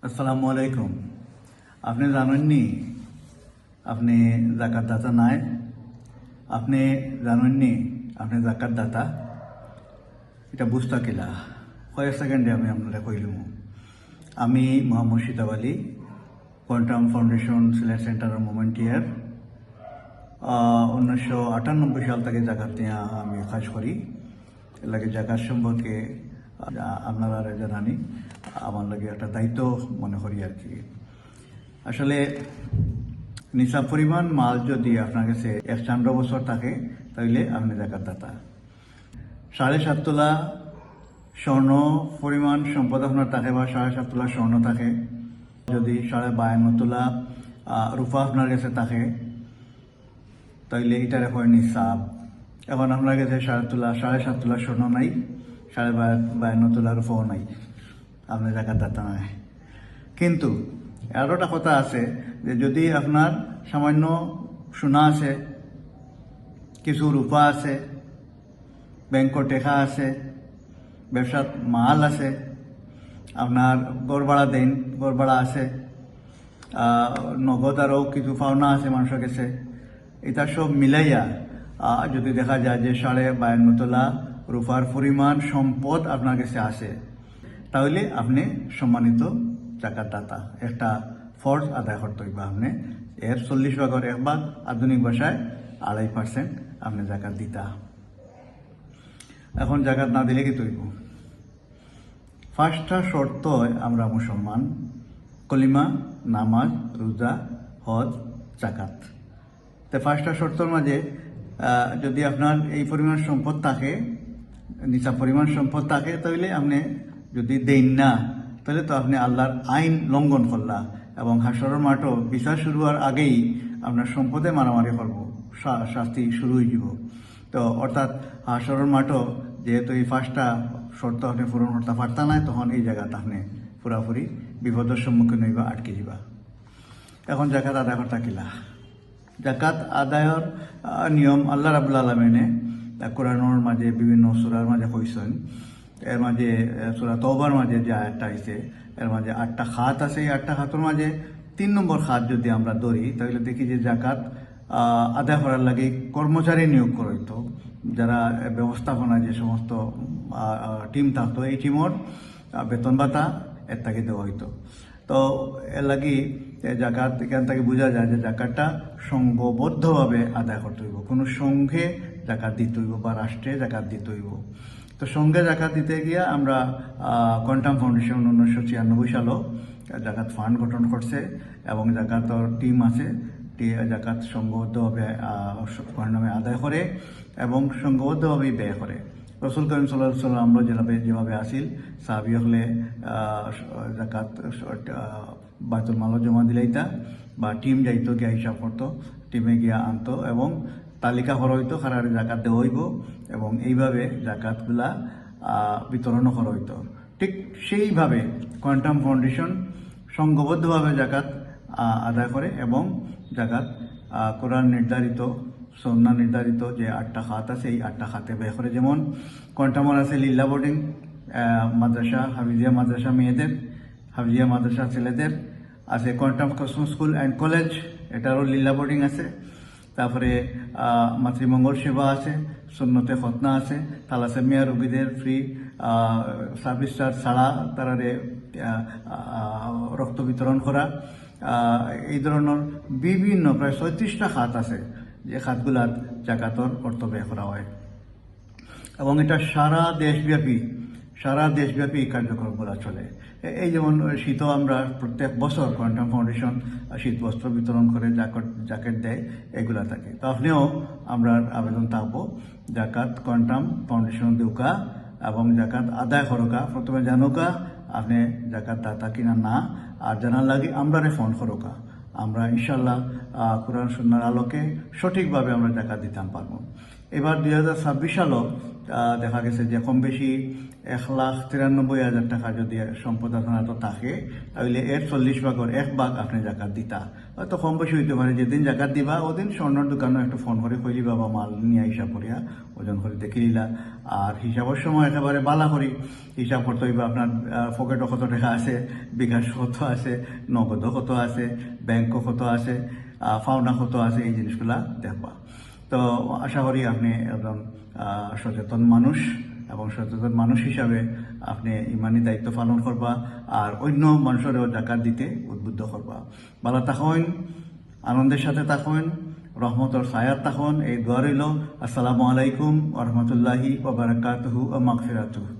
আসসালামু আলাইকুম। আপনি জানেননি আপনি জাকাত দাতা নাই? আপনি জানেননি আপনি জাকাত দাতা? এটা বুঝতা কিলা? কয়েক সেকেন্ডে আমি আপনারা কইলুম। আমি মোহাম্মদ শিতাব আলী, কোয়ান্টাম ফাউন্ডেশন সিলেট সেন্টারের মোমেন্টিয়ার। 1998 সাল থেকে জাকাত নিয়ে আমি কাজ করি। এর লাগে জাকাত সম্পর্কে আপনারা জানানি আমার লাগে একটা দায়িত্ব মনে করি আর কি। আসলে নিসাব পরিমাণ মাল যদি আপনার কাছে 104 বছর থাকে তাহলে আপনি জাকাত দাতা। 7.5 তোলা স্বর্ণ পরিমাণ সম্পদ আপনার থাকে বা 7.5 তোলা স্বর্ণ থাকে, যদি 52.5 তোলা রূপা আপনার কাছে থাকে তাইলে এটার হয় নিসাব। এখন আপনার কাছে 7.5 তোলা স্বর্ণ নাই, 52.5 তোলা রূপাও নাই, আপনি জাকাত দাতা নাই। কিন্তু আরও একটা কথা আছে যে যদি আপনার সামান্য সোনা আছে, কিছু রূপা আছে, ব্যাংকর টেকা আছে, ব্যবসার মাল আছে, আপনার গড় ভাড়া দেন, গড় ভাড়া আছে, নগদ আরও কিছু পাওনা আছে মানুষের কাছে, এটা সব মিলাইয়া যদি দেখা যায় যে 52.5 তোলা রূপার পরিমাণ সম্পদ আপনার কাছে আসে, তাহলে আপনি সম্মানিত জাকাত দাতা। একটা ফরজ আদায় করতে হইবা আপনি। এর 40 ভাগের 1 ভাগ, আধুনিক ভাষায় 2.5% আপনি জাকাত দিতা। এখন জাকাত না দিলে কি তৈব? ফার্স্টটা শর্ত আমরা মুসলমান, কলিমা, নামাজ, রোজা, হজ, জাকাত। তো ফার্স্টটা শর্তর মাঝে যদি আপনার এই পরিমাণ সম্পদ থাকে, নিচা পরিমাণ সম্পদ থাকে, তাহলে আপনি যদি দেন না তাহলে তো আপনি আল্লাহর আইন লঙ্ঘন করলা, এবং হাসরের মাঠও বিচার শুরু হওয়ার আগেই আপনার সম্পদে মারামারি করব, শাস্তি শুরু হয়ে যাব। তো অর্থাৎ হাসরের মাঠও যেহেতু এই ফার্স্টটা শর্ত আপনি পূরণ করতে পারতা না, তখন এই জায়গাতে আপনি পুরাপুরি বিপদের সম্মুখীন হইবা, আটকে যাবা। এখন জাকাত আদায় করতে কিলা? জাকাত আদায়ের নিয়ম আল্লাহ রাব্বুল আলামিনে কোরআনের মাঝে বিভিন্ন সূরার মাঝে কইছেন। এর মাঝে সূরা তওবার মাঝে যে আয়াতটা আইছে, এর মাঝে 8টা খাত আছে। এই 8টা খাতের মাঝে 3 নম্বর খাত যদি আমরা ধরি, তাহলে দেখি যে জাকাত আদায় করার লাগে কর্মচারী নিয়োগ করা হইতো। যারা ব্যবস্থাপনা যে সমস্ত টিম থাকতো, এই টিমর বেতন ভাতা এর থেকে দেওয়া হইতো। তো এর লাগি জাকাত এখান থেকে বোঝা যায় যে জাকাতটা সংঘবদ্ধভাবে আদায় করতে হইব, কোনো সংঘে জাকাত দিতে হইব বা রাষ্ট্রে জাকাত দিতে হইব। তো সংঘে জাকাত দিতে গিয়ে আমরা কোয়ান্টাম ফাউন্ডেশন 1996 সালও জাকাত ফান্ড গঠন করছে, এবং জাকাতর টিম আছে। জাকাত সংঘবদ্ধভাবে নামে আদায় করে এবং সংঘবদ্ধভাবে ব্যয় করে। রসুল করিম সাল্লাল্লাহু আলাইহি ওয়াসাল্লাম আমরা যেভাবে আসিল, সাহাবী হলে জাকাত বাইতুল মালও জমা দিলাইতা, বা টিম যাইতো গিয়া হিসাব করতো, টিমে গিয়া আনতো এবং তালিকা করা হইতো কারারে জাকাত দেওয়া হইব, এবং এইভাবে জাকাতগুলা বিতরণও করা হইতো। ঠিক সেইভাবে কোয়ান্টাম ফাউন্ডেশন সংঘবদ্ধভাবে জাকাত আদায় করে, এবং জাকাত কোরআন নির্ধারিত, সুন্নাহ নির্ধারিত যে 8টা খাত আছে, এই 8টা খাতে ব্যয় করে। যেমন কোয়ান্টামর আছে লিল্লা বোর্ডিং মাদ্রাসা, হাফিজিয়া মাদ্রাসা মেয়েদের, হাফিজিয়া মাদ্রাসা ছেলেদের আছে। Quantum Cosmo school and college, এটারও লিল্লা বোর্ডিং আছে। তারপরে মাতৃমঙ্গল সেবা আছে, সুন্নতে খতনা আছে, থ্যালাসেমিয়া রোগীদের ফ্রি সার্ভিস চার্জ ছাড়া তারারে রক্ত বিতরণ করা। এই ধরনের বিভিন্ন প্রায় 36টা খাত আছে, যে খাতগুলাত জাকাতর অর্থ ব্যয় করা হয়, এবং এটা সারা দেশব্যাপী কার্যক্রমগুলো চলে। এই যেমন শীতও আমরা প্রত্যেক বছর কোয়ান্টাম ফাউন্ডেশন শীত বস্ত্র বিতরণ করে, জ্যাকেট দেয়, এগুলা থাকে। তো আপনিও আমরা আবেদন থাকবো, জাকাত কোয়ান্টাম ফাউন্ডেশন দেউকা এবং জাকাত আদায় করোকা। প্রথমে জানোকা আপনি জাকাত দাতা কিনা না, আর জানার লাগে আমরা ফোন করোকা। আমরা ইনশাল্লাহ কোরআন সুন্নাহর আলোকে সঠিকভাবে আমরা জাকাত দিতাম পারবো। এবার 2026 সালও দেখা গেছে যে কম বেশি 1,93,000 টাকা যদি সম্পদ আপনার হাতে থাকে তাহলে এর 40 ভাগের 1 ভাগ আপনি জাকাত দিতা। হয়তো কম বেশি হইতে পারে, যেদিন জাকাত দিবা ওদিন স্বর্ণর দোকানে একটু ফোন করে কইলিবা বা মাল নিয়ে হিসাব করিয়া ওজন করে দেখে নিলা। আর হিসাবের সময় একেবারে বালা করি হিসাব করতে হইবা আপনার পকেটও কত টাকা আছে, বিকাশ কত আছে, নগদও কত আছে, ব্যাংকও কত আছে, ফাউনা কত আছে, এই জিনিসগুলা দেখবা। তো আশা করি আপনি একজন সচেতন মানুষ এবং সচেতন মানুষ হিসাবে আপনি ইমানি দায়িত্ব পালন করবা আর অন্য মানুষেরও জাকাত দিতে উদ্বুদ্ধ করবা। ভালো থাকুন, আনন্দের সাথে থাকুন, রহমতর ছায়াত থাকুন, এই দোয়া রইল। আসসালামু আলাইকুম ওয়া রাহমাতুল্লাহি ওয়া বারাকাতুহু ওয়া মাগফিরাতুহু।